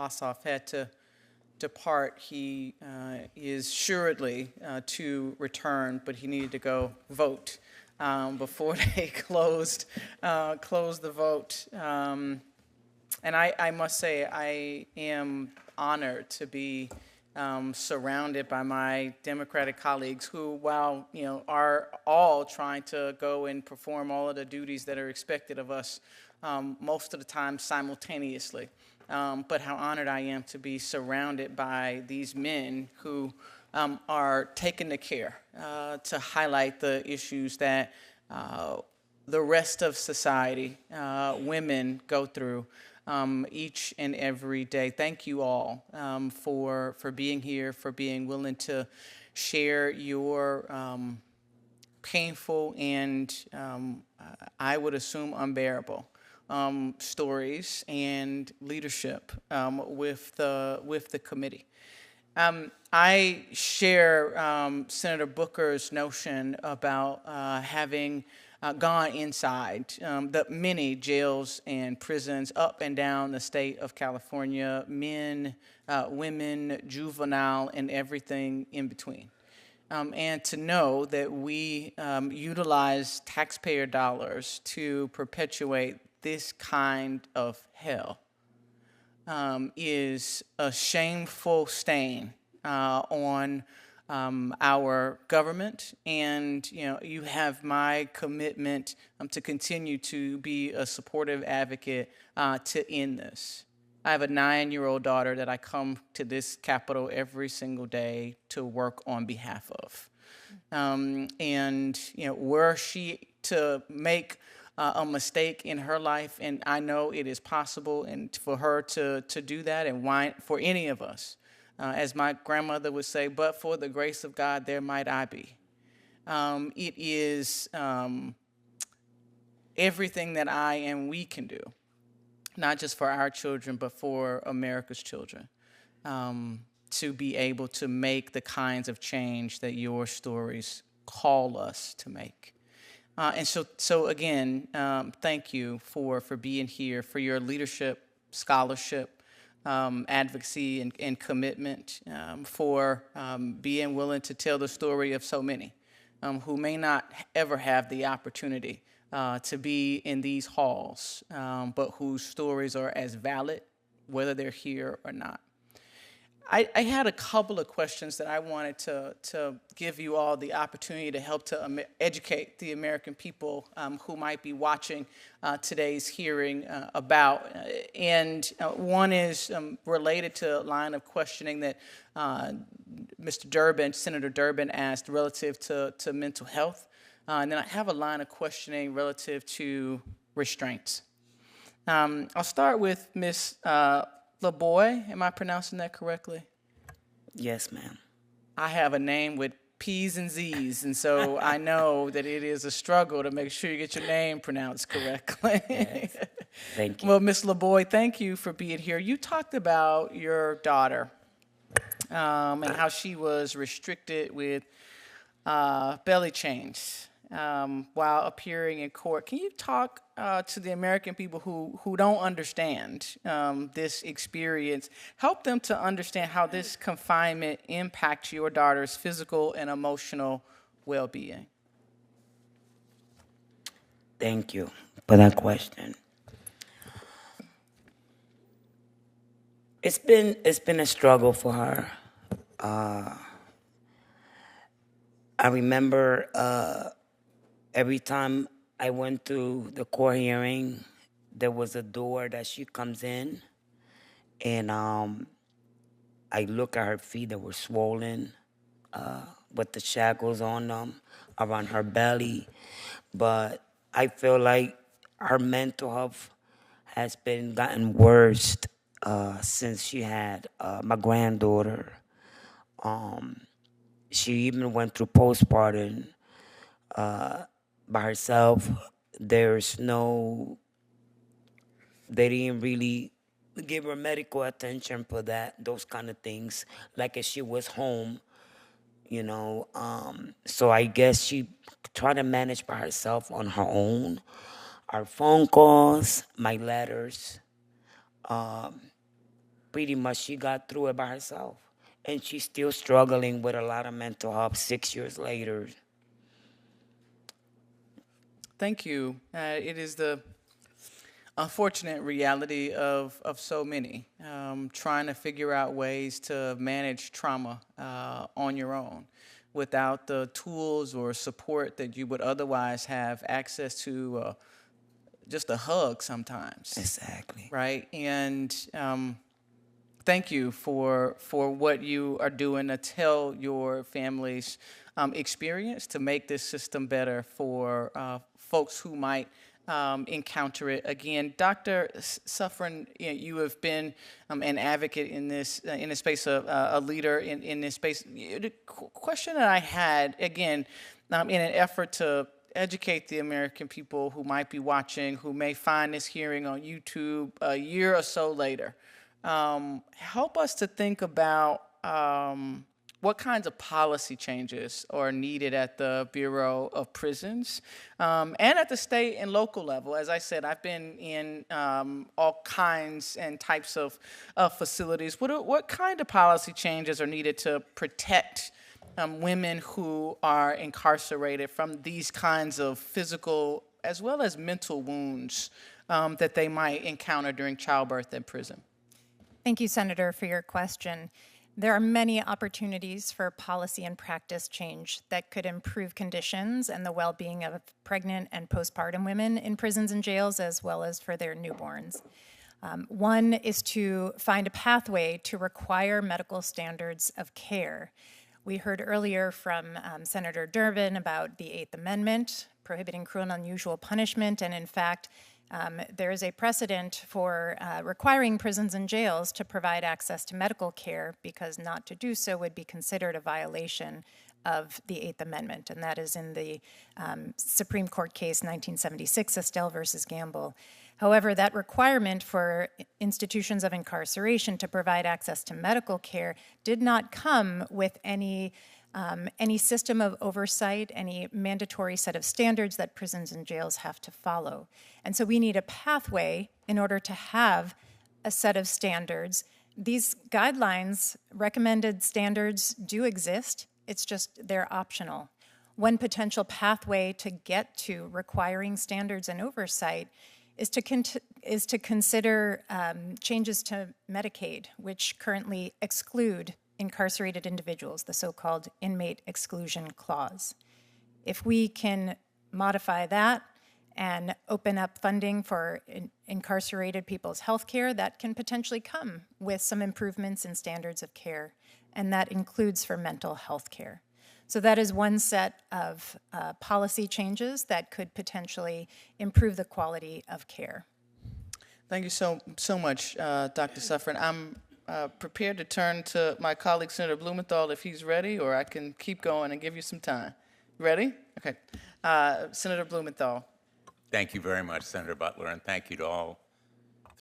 Ossoff had to depart. He is assuredly to return, but he needed to go vote before they closed the vote. And I must say, I am honored to be surrounded by my Democratic colleagues who, while are all trying to go and perform all of the duties that are expected of us, most of the time simultaneously. But how honored I am to be surrounded by these men who are taking the care to highlight the issues that the rest of society, women, go through each and every day. Thank you all for being here, for being willing to share your painful and I would assume unbearable stories and leadership with the committee. I share Senator Booker's notion about having gone inside the many jails and prisons up and down the state of California, men, women, juvenile, and everything in between. And to know that we utilize taxpayer dollars to perpetuate this kind of hell is a shameful stain on our government, and you have my commitment to continue to be a supportive advocate to end this. I have a 9-year-old daughter that I come to this Capitol every single day to work on behalf of, and were she to make a mistake in her life, and I know it is possible, and for her to do that, and why for any of us. As my grandmother would say, but for the grace of God, there might I be. It is everything that I and we can do, not just for our children, but for America's children, to be able to make the kinds of change that your stories call us to make. And so again, thank you for being here, for your leadership, scholarship, advocacy and commitment, for being willing to tell the story of so many who may not ever have the opportunity to be in these halls, but whose stories are as valid whether they're here or not. I had a couple of questions that I wanted to give you all the opportunity to help to educate the American people who might be watching today's hearing about. And one is related to a line of questioning that Mr. Durbin, Senator Durbin, asked relative to mental health. And then I have a line of questioning relative to restraints. I'll start with Ms. LaBoy, am I pronouncing that correctly? Yes, ma'am. I have a name with P's and Z's, and so I know that it is a struggle to make sure you get your name pronounced correctly. Yes. Thank you. Well, Ms. LaBoy, thank you for being here. You talked about your daughter and how she was restricted with belly chains while appearing in court. Can you talk to the American people who don't understand this experience, help them to understand how this confinement impacts your daughter's physical and emotional well-being? Thank you for that question. It's been a struggle for her. I remember every time I went through the court hearing, there was a door that she comes in, and I look at her feet that were swollen with the shackles on them around her belly. But I feel like her mental health has been gotten worse since she had my granddaughter. She even went through postpartum by herself. They didn't really give her medical attention for those kind of things, like if she was home, So I guess she tried to manage by herself on her own. Our phone calls, my letters. pretty much she got through it by herself. And she's still struggling with a lot of mental health 6 years later. Thank you. It is the unfortunate reality of so many, trying to figure out ways to manage trauma on your own without the tools or support that you would otherwise have access to, just a hug sometimes. Exactly. Right? And thank you for what you are doing to tell your family's experience to make this system better for folks who might encounter it again. Dr. Suffren, you have been an advocate in this space, a leader in this space. The question that I had, again, in an effort to educate the American people who might be watching, who may find this hearing on YouTube a year or so later, help us to think about what kinds of policy changes are needed at the Bureau of Prisons and at the state and local level. As I said, I've been in all kinds and types of facilities. What kind of policy changes are needed to protect women who are incarcerated from these kinds of physical as well as mental wounds that they might encounter during childbirth in prison? Thank you, Senator, for your question. There are many opportunities for policy and practice change that could improve conditions and the well-being of pregnant and postpartum women in prisons and jails, as well as for their newborns. One is to find a pathway to require medical standards of care. We heard earlier from Senator Durbin about the Eighth Amendment, prohibiting cruel and unusual punishment, and in fact, there is a precedent for requiring prisons and jails to provide access to medical care, because not to do so would be considered a violation of the Eighth Amendment, and that is in the Supreme Court case 1976, Estelle versus Gamble. However, that requirement for institutions of incarceration to provide access to medical care did not come with any system of oversight, any mandatory set of standards that prisons and jails have to follow. And so we need a pathway in order to have a set of standards. These guidelines, recommended standards, do exist. It's just they're optional. One potential pathway to get to requiring standards and oversight is to consider changes to Medicaid, which currently exclude incarcerated individuals, the so-called inmate exclusion clause. If we can modify that and open up funding for incarcerated people's health care, that can potentially come with some improvements in standards of care, and that includes for mental health care. So that is one set of policy changes that could potentially improve the quality of care. Thank you so much, Dr. Suffren. I'm prepared to turn to my colleague, Senator Blumenthal, if he's ready, or I can keep going and give you some time. Ready? Okay. Senator Blumenthal. Thank you very much, Senator Butler, and thank you to all